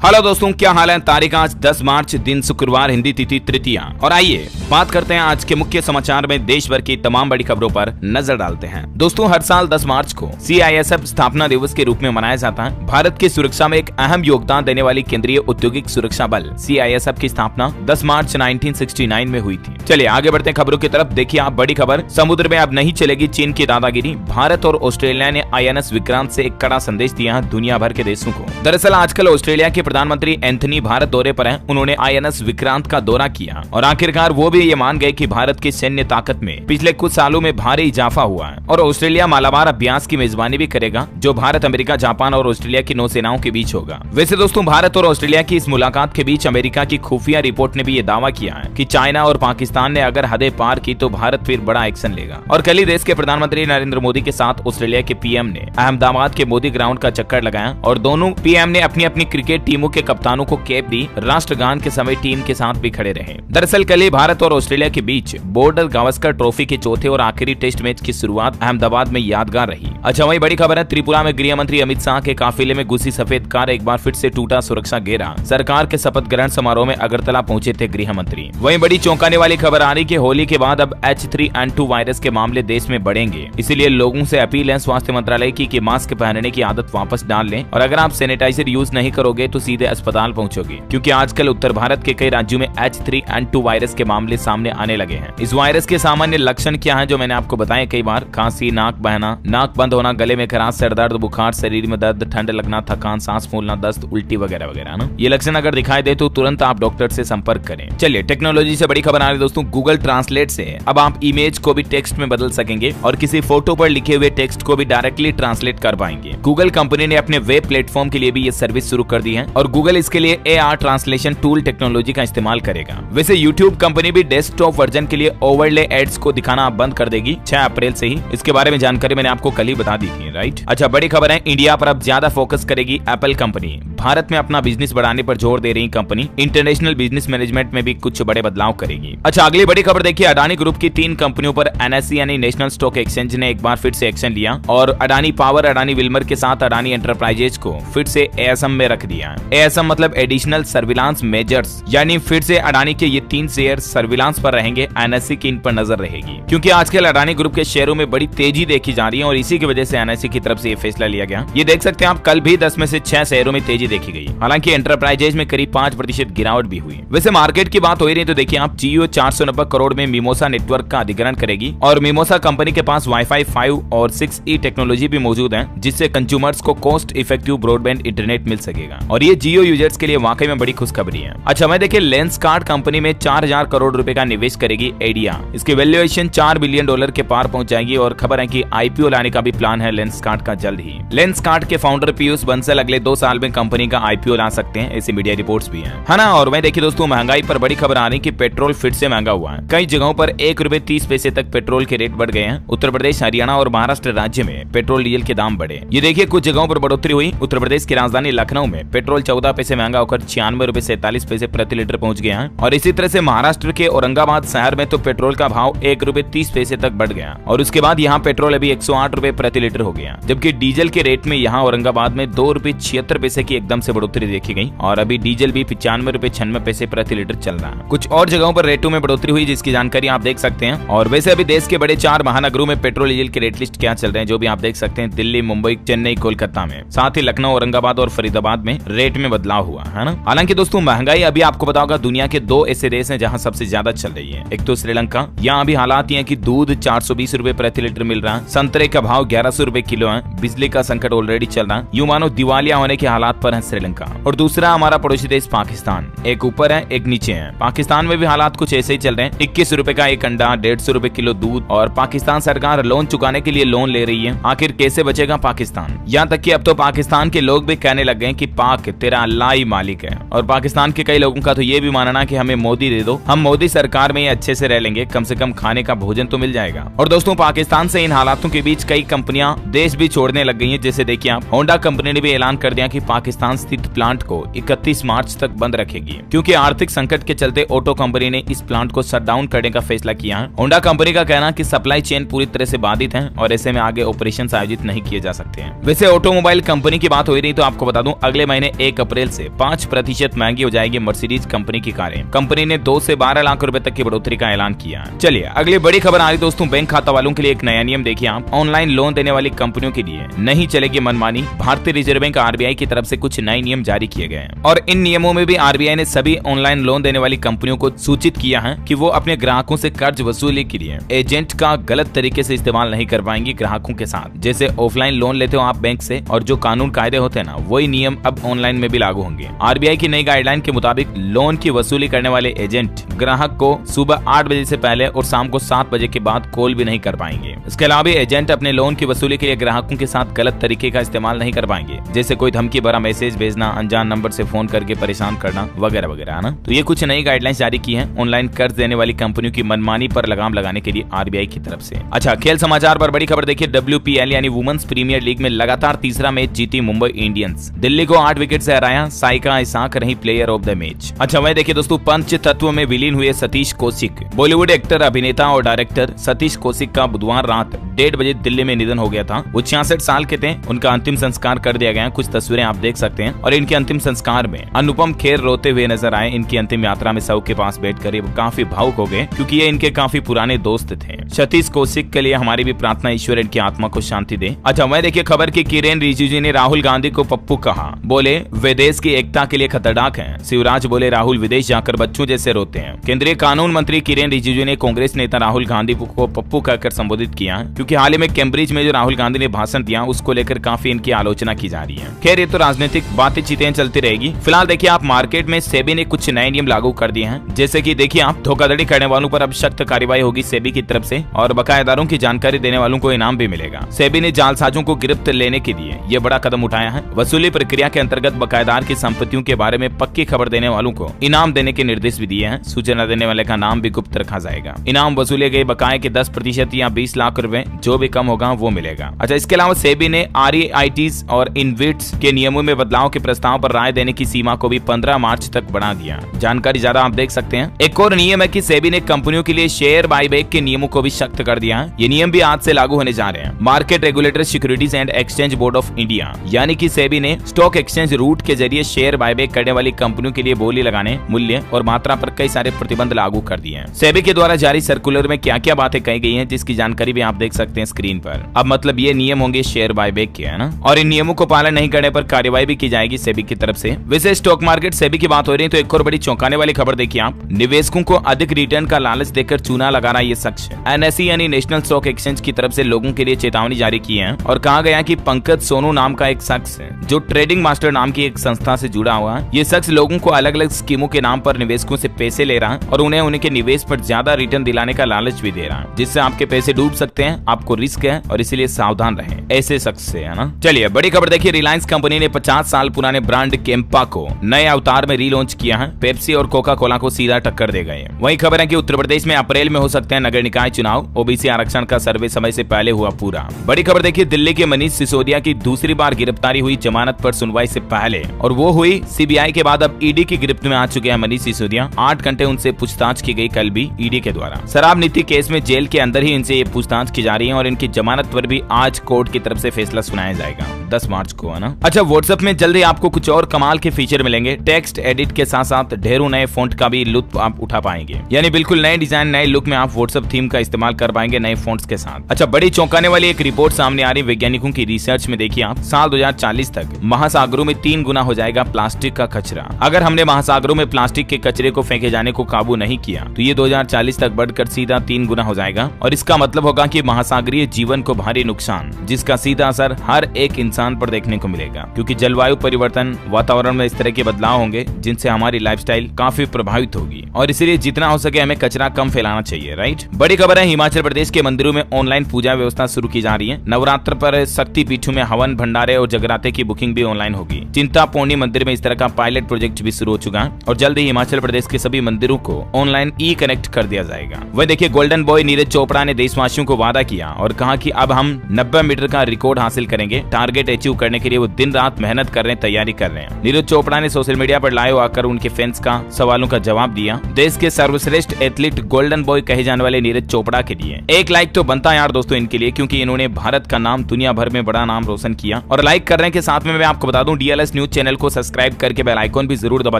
Hello दोस्तों, क्या हाल है। तारीख आज 10 मार्च, दिन शुक्रवार, हिंदी तिथि तृतीया। और आइए बात करते हैं आज के मुख्य समाचार में देश भर की तमाम बड़ी खबरों पर नजर डालते हैं। दोस्तों, हर साल 10 मार्च को CISF स्थापना दिवस के रूप में मनाया जाता है। भारत की सुरक्षा में एक अहम योगदान देने वाली केंद्रीय औद्योगिक सुरक्षा बल CISF की स्थापना 10 मार्च 1969 में हुई थी। चलिए आगे बढ़ते हैं खबरों की तरफ। देखिए आप, बड़ी खबर, समुद्र में अब नहीं चलेगी चीन की दादागिरी। भारत और ऑस्ट्रेलिया ने INS विक्रांत से एक कड़ा संदेश दिया है दुनिया भर के देशों को। दरअसल आजकल ऑस्ट्रेलिया के प्रधानमंत्री एंथनी भारत दौरे पर हैं। उन्होंने INS विक्रांत का दौरा किया और आखिरकार वो भी ये मान गए कि भारत की सैन्य ताकत में पिछले कुछ सालों में भारी इजाफा हुआ है और ऑस्ट्रेलिया मालाबार अभ्यास की मेजबानी भी करेगा, जो भारत, अमेरिका, जापान और ऑस्ट्रेलिया की नौसेनाओं के बीच होगा। वैसे दोस्तों, भारत और ऑस्ट्रेलिया की इस मुलाकात के बीच अमेरिका की खुफिया रिपोर्ट ने भी ये दावा किया है कि चाइना और पाकिस्तान ने अगर हदें पार की तो भारत फिर बड़ा एक्शन लेगा। और कल ही देश के प्रधानमंत्री नरेंद्र मोदी के साथ ऑस्ट्रेलिया के PM ने अहमदाबाद के मोदी ग्राउंड का चक्कर लगाया और दोनों PM ने अपनी अपनी क्रिकेट टीमों के कप्तानों को कैप दी। राष्ट्रगान के समय टीम के साथ भी खड़े रहे। दरअसल कल ही भारत और ऑस्ट्रेलिया के बीच बॉर्डर गावस्कर ट्रॉफी के चौथे और आखिरी टेस्ट मैच की शुरुआत अहमदाबाद में यादगार रही। अच्छा, वही बड़ी खबर है, त्रिपुरा में गृह मंत्री अमित शाह के काफिले में घुसी सफेद कार एक बार फिर से टूटा सुरक्षा घेरा। सरकार के शपथ ग्रहण समारोह में अगरतला पहुंचे थे गृह मंत्री। वहीं बड़ी चौंकाने वाली खबर आ रही कि होली के बाद अब H3N2 वायरस के मामले देश में बढ़ेंगे। इसीलिए लोगों से अपील है स्वास्थ्य मंत्रालय की कि मास्क पहनने की आदत वापस डाल लें और अगर आप सैनिटाइजर यूज नहीं करोगे तो सीधे अस्पताल पहुंचोगे, क्योंकि आजकल उत्तर भारत के कई राज्यों में H3N2 वायरस के मामले सामने आने लगे हैं। इस वायरस के सामान्य लक्षण क्या हैं, जो मैंने आपको बताए कई बार। खांसी, नाक बहना, नाक बंद होना, गले में खराश, सर दर्द, बुखार, शरीर में दर्द, ठंड लगना, थकान, सांस फूलना, दस्त, उल्टी वगैरह वगैरह ना। ये लक्षण अगर दिखाई दे तो तुरंत आप डॉक्टर से संपर्क करें। चलिए टेक्नोलॉजी से बड़ी खबर आ रही है दोस्तों। गूगल ट्रांसलेट से अब आप इमेज को भी टेक्स्ट में बदल सकेंगे और किसी फोटो पर लिखे हुए टेक्स्ट को भी डायरेक्टली ट्रांसलेट कर पाएंगे। गूगल कंपनी ने अपने वेब प्लेटफॉर्म के लिए भी ये सर्विस शुरू कर दी है और गूगल इसके लिए AR ट्रांसलेशन टूल टेक्नोलॉजी का इस्तेमाल करेगा। वैसे YouTube कंपनी भी डेस्कटॉप वर्जन के लिए ओवरले एड्स को दिखाना बंद कर देगी 6 अप्रैल से ही। इसके बारे में जानकारी मैंने आपको कल ही बता दी थी, राइट। अच्छा, बड़ी खबर है, इंडिया पर अब ज्यादा फोकस करेगी एप्पल कंपनी। भारत में अपना बिजनेस बढ़ाने पर जोर दे रही कंपनी इंटरनेशनल बिजनेस मैनेजमेंट में भी कुछ बड़े बदलाव करेगी। अच्छा, अगली बड़ी खबर देखिए, अडानी ग्रुप की 3 कंपनियों पर NSE यानी नेशनल स्टॉक एक्सचेंज ने एक बार फिर से एक्शन लिया और अडानी पावर, अडानी विल्मर के साथ अडानी एंटरप्राइजेज को फिर से ASM में रख दिया। ASM मतलब एडिशनल सर्विलांस मेजर्स, यानी फिर से अडानी के ये 3 शेयर सर्विलांस पर रहेंगे। NSE की इन पर नजर रहेगी, क्योंकि आजकल अडानी ग्रुप के शेयरों में बड़ी तेजी देखी जा रही है और इसी की वजह से NSE की तरफ से ये फैसला लिया गया। ये देख सकते हैं आप, कल भी 10 में से 6 शेयरों में तेजी देखी गई। हालांकि एंटरप्राइजेज में करीब 5% गिरावट भी हुई। वैसे मार्केट की बात हो रही है तो देखिए आप, Jio 490 करोड़ में मिमोसा नेटवर्क का अधिग्रहण करेगी और मिमोसा कंपनी के पास Wi-Fi 5 और 6E टेक्नोलॉजी भी मौजूद है, जिससे कंज्यूमर्स को कॉस्ट इफेक्टिव ब्रॉडबैंड इंटरनेट मिल सकेगा और ये Jio यूजर्स के लिए वाकई में बड़ी खुशखबरी है। अच्छा, मैं देखिए, लेंसकार्ट कंपनी में 4000 करोड़ रुपए का निवेश करेगी एडिया। इसकी वैल्यूएशन $4 बिलियन के पार पहुंच जाएगी और खबर है कि IPO लाने का भी प्लान है लेंसकार्ट का जल्द ही। लेंसकार्ट के फाउंडर पीयूष बंसल अगले 2 साल में कंपनी का IPO ला सकते हैं, ऐसी मीडिया रिपोर्ट्स भी है ना। और मैं देखिए दोस्तों, महंगाई पर बड़ी खबर आ रही कि पेट्रोल फिर से महंगा हुआ है। कई जगहों पर ₹1.30 तक पेट्रोल के रेट बढ़ गए हैं। उत्तर प्रदेश, हरियाणा और महाराष्ट्र राज्य में पेट्रोल डीजल के दाम बढ़े। ये देखिए, कुछ जगहों पर बढ़ोतरी हुई। उत्तर प्रदेश की राजधानी लखनऊ में पेट्रोल 14 पैसे महंगा होकर ₹96.47 प्रति लीटर पहुंच गया है और इसी तरह से महाराष्ट्र के औरंगाबाद शहर में तो पेट्रोल का भाव ₹1.30 तक बढ़ गया और उसके बाद यहाँ पेट्रोल अभी ₹108 प्रति लीटर हो गया, जबकि डीजल के रेट में यहाँ औरंगाबाद में ₹2.76 की एकदम से बढ़ोतरी देखी गई और अभी डीजल भी ₹95.96 प्रति लीटर चल रहा है। कुछ और जगहों पर रेटों में बढ़ोतरी हुई, जिसकी जानकारी आप देख सकते हैं। और वैसे अभी देश के बड़े 4 महानगरों में पेट्रोल डीजल के रेट लिस्ट क्या चल रहे हैं, जो भी आप देख सकते हैं, दिल्ली, मुंबई, चेन्नई, कोलकाता में, साथ ही लखनऊ, औरंगाबाद और फरीदाबाद में रेट में बदलाव हुआ है ना। हालांकि दोस्तों, महंगाई अभी आपको बताऊंगा दुनिया के 2 ऐसे देश हैं जहां सबसे ज्यादा चल रही है। एक तो श्रीलंका, यहाँ अभी हालात ये हैं कि दूध ₹420 प्रति लीटर मिल रहा है, संतरे का भाव ₹1100 किलो है, बिजली का संकट ऑलरेडी चल रहा है, यूं मानो दिवालिया होने के हालात पर है श्रीलंका। और दूसरा हमारा पड़ोसी देश पाकिस्तान, एक ऊपर है एक नीचे है। पाकिस्तान में भी हालात कुछ ऐसे ही चल रहे हैं, ₹21 का एक अंडा, ₹150 किलो दूध और पाकिस्तान सरकार लोन चुकाने के लिए लोन ले रही है। आखिर कैसे बचेगा पाकिस्तान? यहाँ तक कि अब तो पाकिस्तान के लोग भी कहने लग गए कि पाक तेरा अल्लाह ही मालिक है। और पाकिस्तान के कई लोगों का तो ये भी मानना कि हमें मोदी दे दो, हम मोदी सरकार में अच्छे से रह लेंगे, कम से कम खाने का भोजन तो मिल जाएगा। और दोस्तों, पाकिस्तान से इन हालातों के बीच कई कंपनियां देश भी छोड़ने लग गई हैं। जैसे देखिए आप, होंडा कंपनी ने भी ऐलान कर दिया कि पाकिस्तान राजस्थान स्थित प्लांट को 31 मार्च तक बंद रखेगी, क्योंकि आर्थिक संकट के चलते ऑटो कंपनी ने इस प्लांट को शट डाउन करने का फैसला किया है। होंडा कंपनी का कहना है कि सप्लाई चेन पूरी तरह से बाधित है और ऐसे में आगे ऑपरेशन आयोजित नहीं किए जा सकते हैं। वैसे ऑटोमोबाइल कंपनी की बात हो रही तो आपको बता दूं, अगले महीने 1 अप्रैल से 5% महंगी हो जाएगी मर्सिडीज कंपनी की कारें। कंपनी ने 2 से 12 लाख रुपए तक की बढ़ोतरी का ऐलान किया। चलिए अगली बड़ी खबर आ रही दोस्तों, बैंक खाता वालों के लिए एक नया नियम। देखिए आप, ऑनलाइन लोन देने वाली कंपनियों के लिए नहीं चलेगी मनमानी। भारतीय रिजर्व बैंक आरबीआई की तरफ से कुछ नए नियम जारी किए गए हैं और इन नियमों में भी आरबीआई ने सभी ऑनलाइन लोन देने वाली कंपनियों को सूचित किया है कि वो अपने ग्राहकों से कर्ज वसूली के लिए एजेंट का गलत तरीके से इस्तेमाल नहीं कर पाएंगी ग्राहकों के साथ। जैसे ऑफलाइन लोन लेते हो आप बैंक से और जो कानून कायदे होते हैं ना, वही नियम अब ऑनलाइन में भी लागू होंगे। आरबीआई की नई गाइडलाइन के मुताबिक लोन की वसूली करने वाले एजेंट ग्राहक को सुबह 8 बजे से पहले और शाम को 7 बजे के बाद कॉल भी नहीं कर पाएंगे। इसके अलावा एजेंट अपने लोन की वसूली के लिए ग्राहकों के साथ गलत तरीके का इस्तेमाल नहीं कर पाएंगे, जैसे कोई धमकी भरा मैसेज भेजना, अनजान नंबर से फोन करके परेशान करना वगैरह वगैरह ना। तो ये कुछ नई गाइडलाइंस जारी की है ऑनलाइन कर्ज देने वाली कंपनियों की मनमानी पर लगाम लगाने के लिए आरबीआई की तरफ से। अच्छा, खेल समाचार पर बड़ी खबर देखिए, WPL यानी वुमेन्स प्रीमियर लीग में लगातार तीसरा मैच जीती मुंबई इंडियंस। दिल्ली को 8 विकेट से हराया, साइका इसाक रही प्लेयर ऑफ द मैच। अच्छा वह देखिए दोस्तों, पंच तत्व में विलीन हुए सतीश कौशिक। बॉलीवुड एक्टर, अभिनेता और डायरेक्टर सतीश कौशिक का बुधवार रात 1:30 बजे दिल्ली में निधन हो गया था। वो 66 साल के थे। उनका अंतिम संस्कार कर दिया गया। कुछ तस्वीरें आप देख सकते हैं और इनके अंतिम संस्कार में अनुपम खेर रोते हुए नजर आए। इनकी अंतिम यात्रा में शव के पास बैठकर वो काफी भावुक हो गए, क्योंकि ये इनके काफी पुराने दोस्त थे। सतीश कौशिक के लिए हमारी भी प्रार्थना, ईश्वर इनकी आत्मा को शांति दे। अच्छा वह देखिए खबर की, किरेन रिजिजू ने राहुल गांधी को पप्पू कहा। बोले वे देश की एकता के लिए खतरनाक हैं। शिवराज बोले राहुल विदेश जाकर बच्चों जैसे रोते हैं। केंद्रीय कानून मंत्री किरेन रिजिजू ने कांग्रेस नेता राहुल गांधी को पप्पू कहकर संबोधित किया, क्योंकि हाल ही में कैम्ब्रिज में जो राहुल गांधी ने भाषण दिया उसको लेकर काफी इनकी आलोचना की जा रही है। खैर ये तो राजनीतिक बातें चीतें चलती रहेगी। फिलहाल देखिए आप, मार्केट में सेबी ने कुछ नए नियम लागू कर दिए हैं। जैसे कि देखिए आप, धोखाधड़ी करने वालों पर अब सख्त कार्रवाई होगी सेबी की तरफ से और बकायेदारों की जानकारी देने वालों को इनाम भी मिलेगा। सेबी ने जालसाजों को गिरफ्त लेने के लिए ये बड़ा कदम उठाया है। वसूली प्रक्रिया के अंतर्गत बकायेदार की संपत्तियों के बारे में पक्की खबर देने वालों को इनाम देने के निर्देश भी दिए हैं। सूचना देने वाले का नाम भी गुप्त रखा जाएगा। इनाम वसूले गए बकाये के 10% या 20 लाख रुपए, जो भी कम होगा वो मिलेगा। अच्छा, इसके अलावा सेबी ने REITs और इनविट्स के नियमों में बदलाव के प्रस्ताव पर राय देने की सीमा को भी 15 मार्च तक बढ़ा दिया। जानकारी ज्यादा आप देख सकते हैं। एक और नियम है कि सेबी ने कंपनियों के लिए शेयर बायबैक के नियमों को भी सख्त कर दिया है। ये नियम भी आज से लागू होने जा रहे हैं। Market regulator, securities and exchange board of India यानी कि सेबी ने स्टॉक एक्सचेंज रूट के जरिए शेयर बायबैक करने वाली कंपनियों के लिए बोली लगाने, मूल्य और मात्रा पर कई सारे प्रतिबंध लागू कर दिए हैं। सेबी के द्वारा जारी सर्कुलर में क्या क्या बातें कही गई हैं, जिसकी जानकारी भी आप देख सकते हैं स्क्रीन पर। अब मतलब ये नियम होंगे शेयर बायबैक के, है ना, और इन नियमों को पालन नहीं करने पर कार्रवाई भी की जाएगी सेबी की तरफ से। वैसे स्टॉक मार्केट सेबी की बात हो रही है तो एक और बड़ी चौंकाने वाली खबर देखिए आप, निवेशकों को अधिक रिटर्न का लालच देकर चूना लगा रहा ये शख्स। NSE यानी नेशनल स्टॉक एक्सचेंज की तरफ से लोगों के लिए चेतावनी जारी की है और कहा गया कि पंकज सोनू नाम का एक शख्स जो ट्रेडिंग मास्टर नाम की एक संस्था से जुड़ा हुआ है, ये शख्स लोगों को अलग अलग स्कीमों के नाम पर निवेशकों से पैसे ले रहा है और उन्हें उनके निवेश पर ज्यादा रिटर्न दिलाने का लालच भी दे रहा है, जिससे आपके पैसे डूब सकते हैं। आपको रिस्क है और इसीलिए सावधान रहें ऐसे शख्स से, है ना। चलिए बड़ी खबर देखिए, रिलायंस कंपनी ने 50 साल पुराने ब्रांड कैंपा को नए अवतार में रीलॉन्च किया है। पेप्सी और कोका कोला को सीधा टक्कर दे गए। वही खबर है कि उत्तर प्रदेश में अप्रैल में हो सकते हैं नगर निकाय चुनाव। ओबीसी आरक्षण का सर्वे समय से पहले हुआ पूरा। बड़ी खबर देखिए, दिल्ली के मनीष सिसोदिया की दूसरी बार गिरफ्तारी हुई जमानत पर सुनवाई से पहले, और वो हुई सीबीआई के बाद। अब ईडी की गिरफ्त में आ चुके हैं मनीष सिसोदिया। 8 घंटे उनसे पूछताछ की गई कल भी ईडी के द्वारा। शराब नीति केस में जेल के अंदर ही इनसे ये पूछताछ की जा रही है और इनकी जमानत पर भी आज कोर्ट की तरफ से फैसला सुनाया जाएगा 10 मार्च को, है ना। अच्छा, व्हाट्सएप में जल्दी आपको कुछ और कमाल के फीचर मिलेंगे। टेक्स्ट एडिट के साथ साथ ढेरों नए फॉन्ट का भी लुत्फ आप उठा पाएंगे, यानी बिल्कुल नए डिजाइन, नए लुक में आप व्हाट्सएप थीम का इस्तेमाल कर पाएंगे नए फॉन्ट्स के साथ। अच्छा, बड़ी चौंकाने वाली एक रिपोर्ट सामने आ रही वैज्ञानिकों की रिसर्च में। देखिए आप, साल 2040 तक महासागरों में 3 गुना हो जाएगा प्लास्टिक का कचरा। अगर हमने महासागरों में प्लास्टिक के कचरे को फेंके जाने को काबू नहीं किया तो ये 2040 तक बढ़कर सीधा 3 गुना हो जाएगा, और इसका मतलब होगा कि महासागरीय जीवन को भारी नुकसान, जिसका सीधा असर हर एक इंसान पर देखने को मिलेगा, क्योंकि जलवायु परिवर्तन, वातावरण में इस तरह के बदलाव होंगे जिनसे हमारी लाइफस्टाइल काफी प्रभावित होगी, और इसीलिए जितना हो सके हमें कचरा कम फैलाना चाहिए, राइट। बड़ी खबर है, हिमाचल प्रदेश के मंदिरों में ऑनलाइन पूजा व्यवस्था शुरू की जा रही है। नवरात्र पर शक्ति पीठों में हवन, भंडारे और जगराते की बुकिंग भी ऑनलाइन होगी। चिंतापूर्णी मंदिर में इस तरह का पायलट प्रोजेक्ट भी शुरू हो चुका है और जल्द ही हिमाचल प्रदेश के सभी मंदिरों को ऑनलाइन ई कनेक्ट कर दिया जाएगा। वह देखिए, गोल्डन बॉय नीरज चोपड़ा ने देशवासियों को वादा किया और कहा कि अब हम 90 मीटर का रिकॉर्ड हासिल करेंगे। टारगेट अचीव करने के लिए वो दिन रात मेहनत कर रहे हैं, तैयारी कर रहे हैं। नीरज चोपड़ा ने सोशल मीडिया पर लाइव आकर उनके फैंस का सवालों का जवाब दिया। देश के सर्वश्रेष्ठ एथलीट गोल्डन बॉय कहे जाने वाले नीरज चोपड़ा के लिए एक लाइक तो बनता है यार दोस्तों इनके लिए, क्योंकि इन्होंने भारत का नाम दुनिया भर में बड़ा नाम रोशन किया। और लाइक करने के साथ में मैं आपको बता दूं, DLS न्यूज चैनल को सब्सक्राइब करके बेल आइकन भी जरूर दबा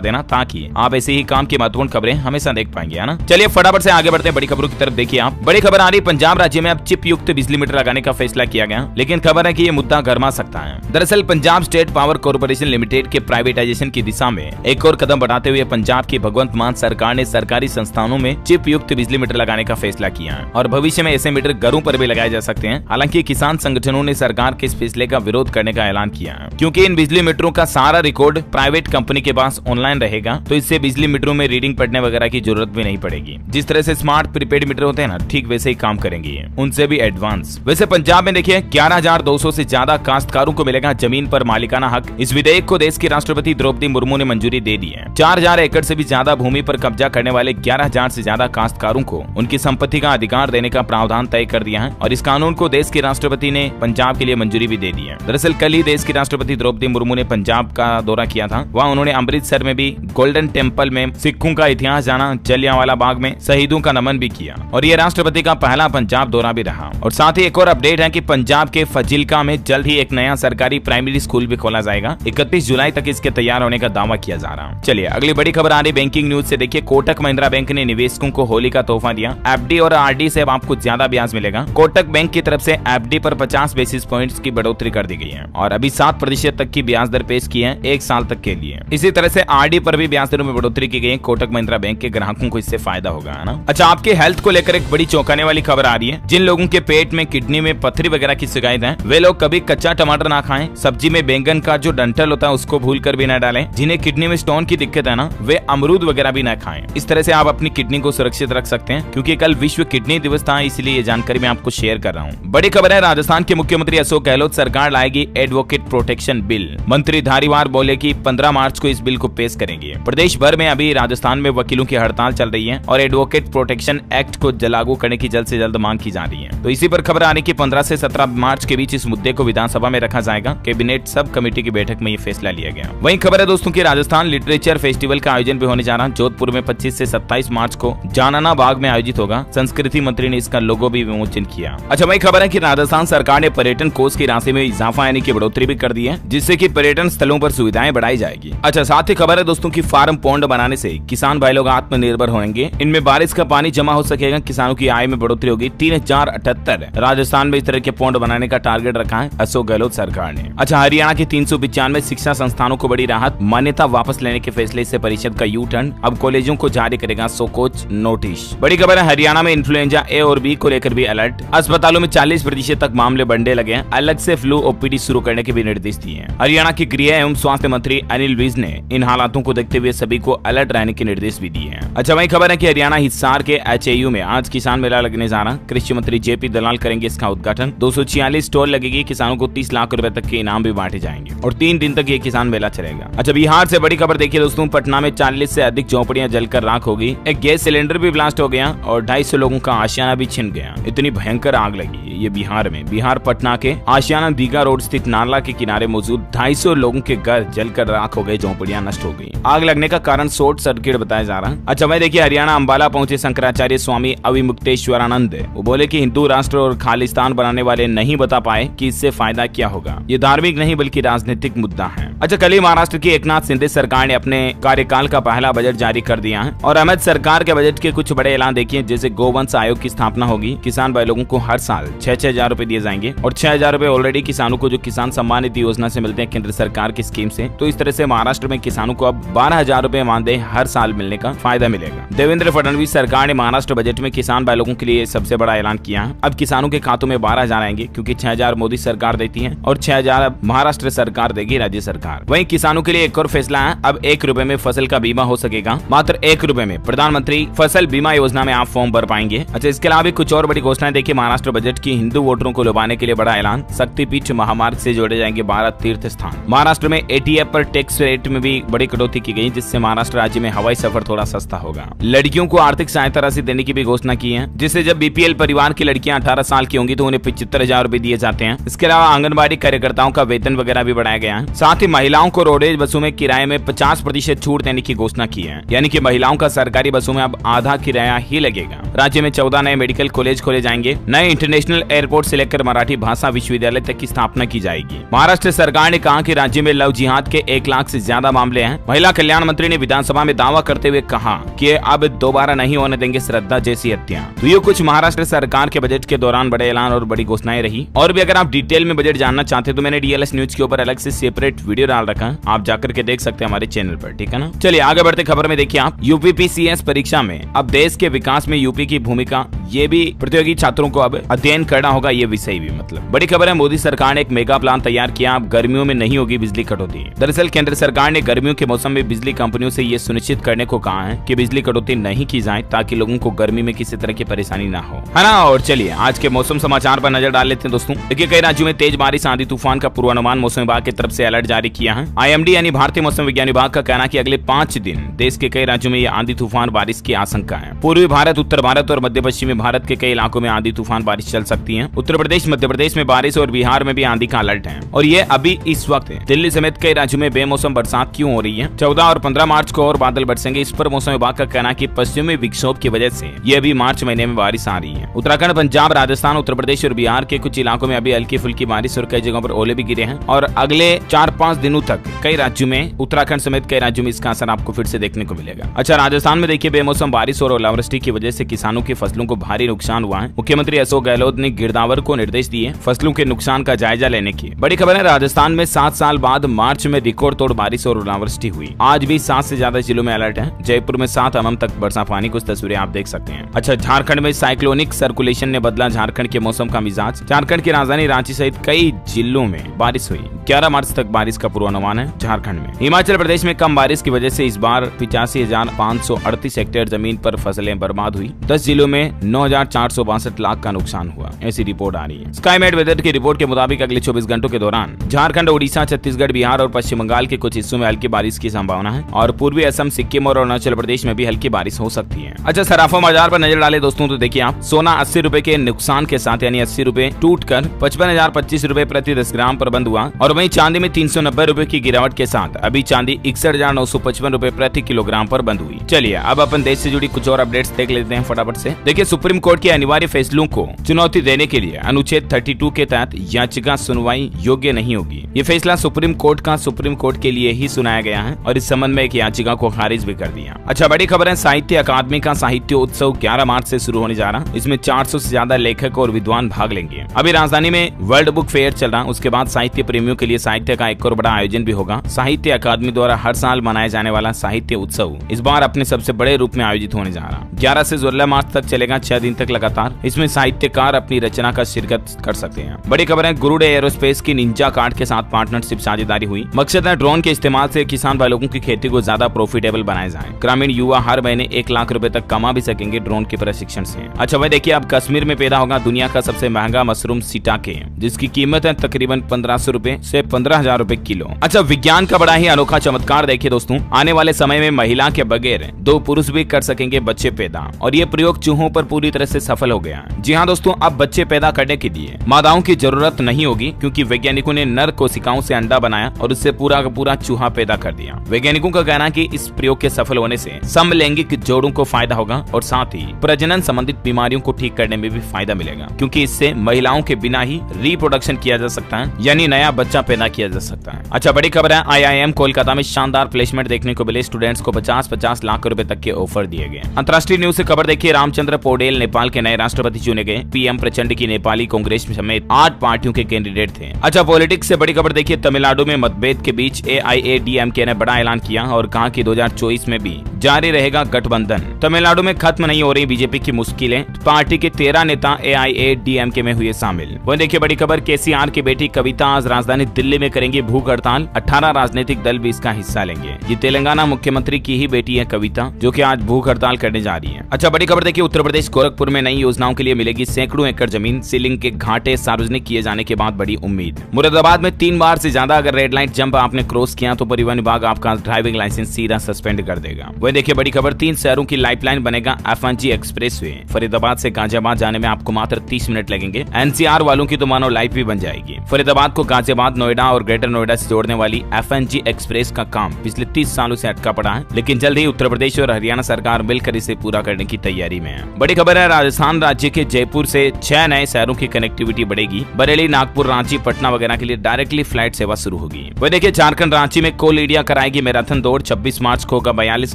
देना, ताकि आप ऐसे ही काम की महत्वपूर्ण खबरें हमेशा देख पाएंगे, है ना। चलिए फटाफट से आगे बढ़ते हैं बड़ी खबरों की तरफ। देखिए आप, बड़ी खबर आ रही, पंजाब राज्य में अब चिप युक्त बिजली मीटर लगाने का फैसला किया गया, लेकिन खबर है कि ये मुद्दा गरमा सकता है। दरअसल Punjab state power corporation limited के प्राइवेटाइजेशन की दिशा में एक और कदम बढ़ाते हुए पंजाब की भगवंत मान सरकार ने सरकारी संस्थानों में चिप युक्त बिजली मीटर लगाने का फैसला किया है और भविष्य में ऐसे मीटर घरों पर भी लगाए जा सकते हैं। हालांकि किसान संगठनों ने सरकार के इस फैसले का विरोध करने का ऐलान किया है, क्योंकि इन बिजली मीटरों का सारा रिकॉर्ड प्राइवेट कंपनी के पास ऑनलाइन रहेगा, तो इससे बिजली मीटरों में रीडिंग पढ़ने वगैरह की जरूरत भी नहीं पड़ेगी। जिस तरह से स्मार्ट प्रीपेड मीटर होते हैं ना, ठीक वैसे ही काम करेंगे, उनसे भी एडवांस। वैसे पंजाब में देखिए 11,200 से ज्यादा काश्तकारों को मिलेगा जमीन पर मालिकाना हक। इस विधेयक को देश की राष्ट्रपति द्रौपदी मुर्मू ने मंजूरी दे दी है। 4,000 एकड़ से भी ज्यादा भूमि पर कब्जा करने वाले 11,000 से ज्यादा काश्तकारों को उनकी संपत्ति का अधिकार देने का प्रावधान तय कर दिया है और इस कानून को देश के राष्ट्रपति ने पंजाब के लिए मंजूरी भी दे दी है। दरअसल कल ही देश की राष्ट्रपति द्रौपदी मुर्मू ने पंजाब का दौरा किया था। वहाँ उन्होंने अमृतसर में भी गोल्डन टेम्पल में सिखों का इतिहास जाना, जलियांवाला बाग में शहीदों का नमन भी किया और ये राष्ट्रपति का पहला पंजाब दौरा भी रहा। और साथ ही एक और अपडेट है कि पंजाब के फजिल्का में जल्द ही एक नया सरकारी प्राइमरी स्कूल भी खोला जाएगा। 31 जुलाई तक इसके तैयार होने का दावा किया जा रहा है। चलिए अगली बड़ी खबर आ रही बैंकिंग न्यूज से। देखिए कोटक महिंद्रा बैंक ने निवेशकों को होली का तोहफा दिया। FD और RD से अब आपको ज्यादा ब्याज मिलेगा। कोटक बैंक की तरफ से FD पर 50 बेसिस पॉइंट्स की बढ़ोतरी कर दी गई है और अभी 7% तक की ब्याज दर पेश की है 1 साल तक के लिए। इसी तरह से RD पर भी ब्याज दरों में बढ़ोतरी की गई है। कोटक महिंद्रा बैंक के ग्राहकों को इससे फायदा होगा, है ना। अच्छा, आपके हेल्थ को लेकर एक बड़ी चौंकाने वाली खबर आ रही है। जिन लोगों के पेट में, किडनी में पत्थरी वगैरह की शिकायत है, वे लोग कभी कच्चा टमाटर ना खाएं। सब्जी में बैंगन का जो डंठल होता है उसको भूलकर भी न डालें। जिन्हें किडनी में स्टोन की दिक्कत है ना, वे अमरूद वगैरह भी न खाएं। इस तरह से आप अपनी किडनी को सुरक्षित रख सकते हैं, क्योंकि कल विश्व किडनी दिवस था, इसलिए ये जानकारी मैं आपको शेयर कर रहा हूँ। बड़ी खबर है, राजस्थान के मुख्यमंत्री अशोक गहलोत सरकार लाएगी एडवोकेट प्रोटेक्शन बिल। मंत्री धारीवाल बोले कि 15 मार्च को इस बिल को पेश करेंगे। प्रदेश भर में अभी राजस्थान में वकीलों की हड़ताल चल रही है और एडवोकेट प्रोटेक्शन एक्ट को लागू करने की जल्द से जल्द मांग की जा रही है। तो इसी पर खबर आने की 15 से 17 मार्च के बीच इस मुद्दे को विधानसभा में रखा जाएगा। कैबिनेट सब कमेटी की बैठक में ये फैसला लिया गया। वहीं खबर है दोस्तों की राजस्थान लिटरेचर फेस्टिवल का आयोजन भी होने जा रहा है। जोधपुर में 25 से 27 मार्च को जानाना बाग में आयोजित होगा। संस्कृति मंत्री ने इसका लोगो भी विमोचन किया। अच्छा, वही खबर है कि राजस्थान सरकार ने पर्यटन कोष की राशि में इजाफा यानी कि बढ़ोतरी भी कर दी है, जिससे कि पर्यटन स्थलों पर सुविधाएं बढ़ाई जाएगी। अच्छा, साथ ही खबर है दोस्तों की फार्म पौंड बनाने से किसान भाई लोग आत्मनिर्भर होंगे। इनमें बारिश का पानी जमा हो सकेगा, किसानों की आय में बढ़ोतरी होगी। 3078 राजस्थान में इस तरह के पौंड बनाने का टारगेट रखा है अशोक गहलोत सरकार ने। अच्छा, हरियाणा के 395 शिक्षा संस्थानों को बड़ी राहत, मान्यता वापस लेने के फैसले से परिषद का यू टर्न। अब कॉलेजों को जारी करेगा सोकोच नोटिस। बड़ी खबर है, हरियाणा में इन्फ्लुएंजा A और B को लेकर भी अलर्ट। अस्पतालों में 40% तक मामले बढ़ने लगे हैं। अलग से फ्लू OPD शुरू करने के भी निर्देश दिए हैं। हरियाणा के गृह एवं स्वास्थ्य मंत्री अनिल विज ने इन हालातों को देखते हुए सभी को अलर्ट रहने के निर्देश भी दिए हैं। अच्छा, वही खबर है कि हरियाणा हिसार के HAU में आज किसान मेला लगने जा रहा। कृषि मंत्री JP दलाल करेंगे इसका उद्घाटन। 246 स्टॉल लगेगी। किसानों को 30 लाख रुपए तक के इनाम भी बांटे जाएंगे और 3 दिन तक ये किसान मेला चलेगा। अच्छा, बिहार से बड़ी खबर देखिए दोस्तों, पटना में 40 से अधिक झोपड़ियां जलकर राख हो गई। एक गैस सिलेंडर भी ब्लास्ट हो गया और 250 लोगों का आशियाना भी छिन गया। इतनी भयंकर आग लगी ये बिहार में। बिहार पटना के आशियाना दीघा रोड स्थित नाला के किनारे मौजूद 250 लोगों के घर जलकर राख हो गए, झोपड़ियां नष्ट हो गई। आग लगने का कारण शॉर्ट सर्किट बताया जा रहा है। अच्छा, वही देखिए हरियाणा अंबाला पहुंचे शंकराचार्य स्वामी अविमुक्तेश्वरानंद। वो बोले कि हिंदू राष्ट्र और खालिस्तान बनाने वाले नहीं बता पाए कि इससे फायदा क्या होगा। ये धार्मिक नहीं बल्कि राजनीतिक मुद्दा है। अच्छा, कल ही महाराष्ट्र की एकनाथ शिंदे सरकार ने अपने कार्यकाल का पहला बजट जारी कर दिया है और अहमद सरकार के बजट के कुछ बड़े ऐलान देखिए, जैसे गोवंश आयोग की स्थापना होगी। किसान भाई लोगों को हर साल 6-6 हजार रुपए दिए जाएंगे और 6 हजार रुपए ऑलरेडी किसानों को जो किसान सम्मान निधि योजना से मिलते हैं केंद्र सरकार की स्कीम से। तो इस तरह से महाराष्ट्र में किसानों को अब 12,000 रुपए मानदेय हर साल मिलने का फायदा मिलेगा। देवेंद्र फडणवीस सरकार ने महाराष्ट्र बजट में किसान भाई लोगों के लिए सबसे बड़ा ऐलान किया है। अब किसानों के खातों में 12,000 आएंगे, क्योंकि 6,000 मोदी सरकार देती है और 6,000 महाराष्ट्र सरकार देगी राज्य सरकार। वहीं किसानों के लिए एक और फैसला है, अब 1 रुपए में फसल का बीमा हो सकेगा। मात्र 1 रुपए में प्रधानमंत्री फसल बीमा योजना में आप फॉर्म भर पाएंगे। अच्छा, इसके अलावा कुछ और बड़ी घोषणाएं देखिए महाराष्ट्र बजट की हिंदू वोटरों को लुभाने के लिए बड़ा ऐलान, शक्तिपीठ महामार्ग से जोड़े जाएंगे 12 तीर्थ स्थान। महाराष्ट्र में एटीएफ पर टैक्स रेट में भी बड़ी कटौती की गई, जिससे महाराष्ट्र राज्य में हवाई सफर थोड़ा सस्ता होगा। लड़कियों को आर्थिक सहायता राशि देने की भी घोषणा की है, जिससे जब बीपीएल परिवार की लड़कियां 18 साल की होंगी तो उन्हें 75,000 रूपए दिए जाते हैं। इसके अलावा आंगनबाड़ी कार्यकर्ताओं का वेतन वगैरह भी बढ़ाया गया है। साथ ही महिलाओं को रोडवेज बसों में किराए में 50% छूट देने की घोषणा की है, यानी कि महिलाओं का सरकारी बसों में अब आधा किराया ही लगेगा। राज्य में 14 नए मेडिकल कॉलेज खोले जाएंगे। नए इंटरनेशनल एयरपोर्ट से लेकर मराठी भाषा विश्वविद्यालय तक की स्थापना की जाएगी। महाराष्ट्र सरकार ने कहा कि राज्य में लव जिहाद के 1 लाख से ज्यादा मामले हैं। महिला कल्याण मंत्री ने विधानसभा में दावा करते हुए कहा कि अब दोबारा नहीं होने देंगे श्रद्धा जैसी हत्या। तो ये कुछ महाराष्ट्र सरकार के बजट के दौरान बड़े ऐलान और बड़ी घोषणाएं रही। और भी अगर आप डिटेल में बजट जानना चाहते हैं तो मैंने डीएलएस न्यूज के ऊपर अलग से सेपरेट वीडियो डाल रखा है, आप जाकर के देख सकते हैं हमारे चैनल पर, ठीक है ना। चलिए आगे बढ़ते खबर में देखिए आप, यूपीपीसीएस परीक्षा में अब देश के विकास में यूपी की भूमिका, ये भी प्रतियोगी छात्रों को अब अध्ययन करना होगा, ये विषय भी मतलब बड़ी खबर है। मोदी सरकार ने एक मेगा प्लान तैयार किया, अब गर्मियों में नहीं होगी बिजली कटौती। दरअसल केंद्र सरकार ने गर्मियों के मौसम में बिजली कंपनियों से ये सुनिश्चित करने को कहा है कि बिजली कटौती नहीं की जाए, ताकि लोगों को गर्मी में किसी तरह की परेशानी ना हो, है ना। और चलिए आज के मौसम समाचार पर नजर डाल लेते हैं दोस्तों। देखिए कई राज्यों में तेज बारिश, आंधी तूफान का पूर्वानुमान मौसम विभाग की तरफ से अलर्ट जारी किया है। आईएमडी यानी भारतीय मौसम विज्ञान विभाग का कहना है कि अगले 5 दिन देश के कई राज्यों में ये आंधी तूफान बारिश की आशंका है। पूर्वी भारत, उत्तर भारत और मध्य पश्चिमी भारत के कई इलाकों में आंधी तूफान बारिश चल सकती है। उत्तर प्रदेश, मध्य प्रदेश में बारिश और बिहार में भी आंधी का अलर्ट है। और ये अभी इस वक्त दिल्ली समेत कई राज्यों में बेमौसम बरसात क्यों हो रही है। 14 और 15 मार्च को और बादल बरसेंगे। इस पर मौसम विभाग का कहना है कि पश्चिमी विक्षोभ की वजह से ये अभी मार्च महीने में बारिश आ रही है। उत्तराखंड, पंजाब, राजस्थान, उत्तर प्रदेश और बिहार के कुछ इलाकों में अभी हल्की फुल्की बारिश और कई जगहों पर ओले भी गिरे हैं। और अगले 4-5 दिनों तक कई राज्यों में, उत्तराखंड समेत कई राज्यों में इसका असर आपको फिर से देखने को मिलेगा। अच्छा, राजस्थान में देखिए बेमौसम बारिश और ओलावृष्टि की वजह से किसानों की फसलों को भारी नुकसान हुआ है। मुख्यमंत्री अशोक गहलोत ने गिरदावर को निर्देश दिए फसलों के नुकसान का जायजा लेने की। बड़ी खबर है, राजस्थान में 7 साल बाद मार्च में रिकॉर्ड तोड़ बारिश और ओलावृष्टि हुई। आज भी 7 से ज्यादा जिलों में अलर्ट है। जयपुर में 7 mm तक बरसा पानी, कुछ तस्वीरें आप देख सकते हैं। अच्छा, झारखंड में साइक्लोनिक सर्कुलेशन ने बदला झारखंड के मौसम का मिजाज। झारखंड की राजधानी रांची सहित कई जिलों में बारिश हुई। 11 मार्च तक बारिश का पूर्वानुमान है झारखंड में। हिमाचल प्रदेश में कम बारिश की वजह से इस बार 85,538 हेक्टेयर जमीन पर फसलें बर्बाद हुई। 10 जिलों में 9,462 लाख का नुकसान हुआ, ऐसी रिपोर्ट आ रही है। स्काईमेट वेदर की रिपोर्ट के मुताबिक अगले 24 घंटों के दौरान झारखंड, ओडिशा, छत्तीसगढ़, बिहार और पश्चिम बंगाल के कुछ हिस्सों में हल्की बारिश की संभावना है। और पूर्वी असम, सिक्किम और अरुणाचल प्रदेश में भी हल्की बारिश हो सकती है। अच्छा, सराफा बाजार पर नजर डाले दोस्तों तो देखिए आप, सोना 80 रुपए के नुकसान के साथ, यानी 80 रुपए टूट कर 55,025 रुपए प्रति 10 ग्राम पर बंद हुआ। और वहीं चांदी में 390 रुपए की गिरावट के साथ अभी चांदी 61,955 रुपए प्रति किलोग्राम पर बंद हुई। चलिए अब अपन देश से जुड़ी कुछ और अपडेट्स देख लेते हैं फटाफट से। देखिए, सुप्रीम कोर्ट के अनिवार्य फैसलों को चुनौती देने के लिए अनुच्छेद 32 के तहत याचिका सुनवाई योग्य नहीं होगी। ये फैसला सुप्रीम कोर्ट के लिए ही सुनाया गया है और इस संबंध में एक याचिका को खारिज भी कर दिया। अच्छा, बड़ी खबर है, साहित्य अकादमी का साहित्य उत्सव 11 मार्च से शुरू होने जा रहा है। इसमें 400 से ज्यादा लेखक और विद्वान भाग लेंगे। अभी राजधानी में वर्ल्ड बुक फेयर चल रहा है, उसके बाद साहित्य प्रेमियों के लिए साहित्य का एक और बड़ा आयोजन भी होगा। साहित्य अकादमी द्वारा हर साल मनाया जाने वाला साहित्य उत्सव इस बार अपने सबसे बड़े रूप में आयोजित होने जा रहा। 11 से 16 मार्च तक चलेगा, 6 दिन तक लगातार। इसमें साहित्यकार अपनी रचना का शिरकत कर सकते हैं। बड़ी खबर है, गुरुडे एरोस्पेस की निंजा कार्ड के साथ पार्टनरशिप साझेदारी हुई। मकसद है ड्रोन के इस्तेमाल से किसान भाई लोगों की खेती को ज्यादा प्रॉफिटेबल बनाया जाए। ग्रामीण युवा हर महीने 1 लाख रुपए तक कमा भी सकेंगे ड्रोन के प्रशिक्षण से। अच्छा भाई देखिए, अब कश्मीर में पैदा होगा दुनिया का सबसे महंगा मशरूम सिटाके, जिसकी कीमत है तकरीबन 1500 रुपए से 15,000 रुपए किलो। अच्छा, विज्ञान का बड़ा ही अनोखा चमत्कार देखिए दोस्तों, आने वाले समय में महिला के बगैर 2 पुरुष भी कर सकेंगे बच्चे पैदा, और ये प्रयोग चूहों पर पूरी तरह से सफल हो गया। जी हाँ दोस्तों, अब बच्चे पैदा करने के लिए मादाओं की जरूरत नहीं होगी, क्योंकि वैज्ञानिकों ने नर कोशिकाओं से अंडा बनाया और उससे पूरा का पूरा चूहा पैदा कर दिया। वैज्ञानिकों का कहना है कि इस प्रयोग के सफल होने से समलैंगिक जोड़ों को फायदा होगा और साथ ही प्रजनन संबंधित बीमारियों को ठीक करने में भी फायदा मिलेगा, क्योंकि इससे महिलाओं के बिना ही रिप्रोडक्शन किया जा सकता है, यानी नया बच्चा पैदा किया जा सकता है। अच्छा, बड़ी खबर है, IIM कोलकाता में शानदार प्लेसमेंट देखने को मिले। स्टूडेंट्स को 50-50 लाख रुपए तक के ऑफर दिए गए। अंतर्राष्ट्रीय न्यूज से खबर देखिए, रामचंद्र पौडेल नेपाल के नए राष्ट्रपति चुने गए। PM प्रचंड की नेपाली कांग्रेस समेत 8 पार्टियों के कैंडिडेट थे। अच्छा, पॉलिटिक्स से बड़ी खबर देखिए, तमिलनाडु में मतभेद के बीच AIADMK ने बड़ा ऐलान किया और कहा कि 2024 में भी जारी रहेगा गठबंधन। तमिलनाडु में खत्म नहीं हो रही बीजेपी की मुश्किलें, पार्टी के 13 नेता AIADMK में हुए शामिल। वह देखिए बड़ी खबर, केसीआर की बेटी कविता आज राजधानी दिल्ली में करेंगी भूख हड़ताल, 18 राजनीतिक दल भी इसका हिस्सा लेंगे। ये तेलंगाना मुख्यमंत्री की ही बेटी है कविता, जो कि आज भूख हड़ताल करने जा रही है। अच्छा बड़ी खबर देखिए, उत्तर प्रदेश गोरखपुर में नई योजनाओं के लिए मिलेगी सैकड़ों एकड़ जमीन, सीलिंग के घाटे सार्वजनिक किए जाने के बाद बड़ी उम्मीद। मुरादाबाद में 3 बार से ज्यादा अगर रेड लाइट जंप आपने क्रॉस किया तो परिवहन विभाग आपका ड्राइविंग लाइसेंस सीधा सस्पेंड कर देगा। वह देखिए बड़ी खबर, 3 शहरों की लाइफलाइन बनेगा FNG एक्सप्रेसवे। फरीदाबाद से गाजियाबाद जाने में आपको मात्र 30 मिनट लगेंगे। NCR वालों की तो मानो लाइफ भी बन जाएगी। फरीदाबाद को गाजियाबाद, नोएडा और ग्रेटर नोएडा से जोड़ने वाली FNG एक्सप्रेस का काम पिछले 30 सालों से अटका पड़ा है, लेकिन जल्द ही उत्तर प्रदेश और हरियाणा सरकार मिलकर इसे पूरा करने की तैयारी में है। बड़ी खबर है, राजस्थान राज्य के जयपुर से 6 नए शहरों की कनेक्टिविटी बढ़ेगी। बरेली, नागपुर, रांची, पटना वगैरह के लिए डायरेक्टली फ्लाइट सेवा शुरू होगी। वह देखिए झारखंड रांची में कोल इंडिया कराएगी मैराथन दौड़, 26 मार्च को होगा 42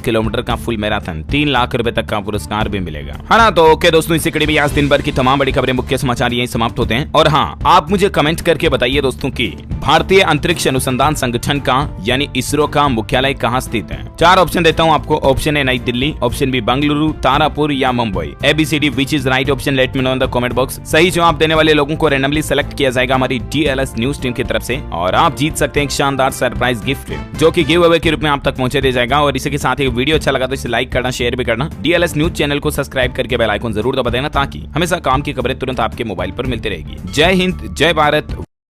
किलोमीटर का फुल मैराथन, 3 लाख रुपए तक का पुरस्कार भी मिलेगा। है ना। तो ओके दोस्तों, इसी कड़ी में आज दिन भर की तमाम बड़ी खबरें, मुख्य समाचार यही समाप्त होते हैं। और हाँ, आप मुझे कमेंट करके बताइए दोस्तों की भारतीय अंतरिक्ष अनुसंधान संगठन का यानी इसरो का मुख्यालय कहाँ स्थित है। 4 ऑप्शन देता हूँ आपको। ऑप्शन ए नई दिल्ली, ऑप्शन बी बेंगलुरु, तारापुर या Mumbai. ABCD which is right option, let me know in the comment box. सही जवाब देने वाले लोगों को रैंडमली सेलेक्ट किया जाएगा हमारी DLS न्यूज टीम की तरफ से, और आप जीत सकते हैं एक शानदार सरप्राइज गिफ्ट, जो कि गिव अवे के रूप में आप तक पहुंचे दिया जाएगा। और इसी के साथ ही वीडियो अच्छा लगा तो इसे लाइक करना, शेयर भी करना। DLS न्यूज चैनल को सब्सक्राइब करके बेल आइकन जरूर दबा देना, ताकि हमेशा काम की खबरें तुरंत आपके मोबाइल पर मिलती रहेगी। जय हिंद, जय भारत।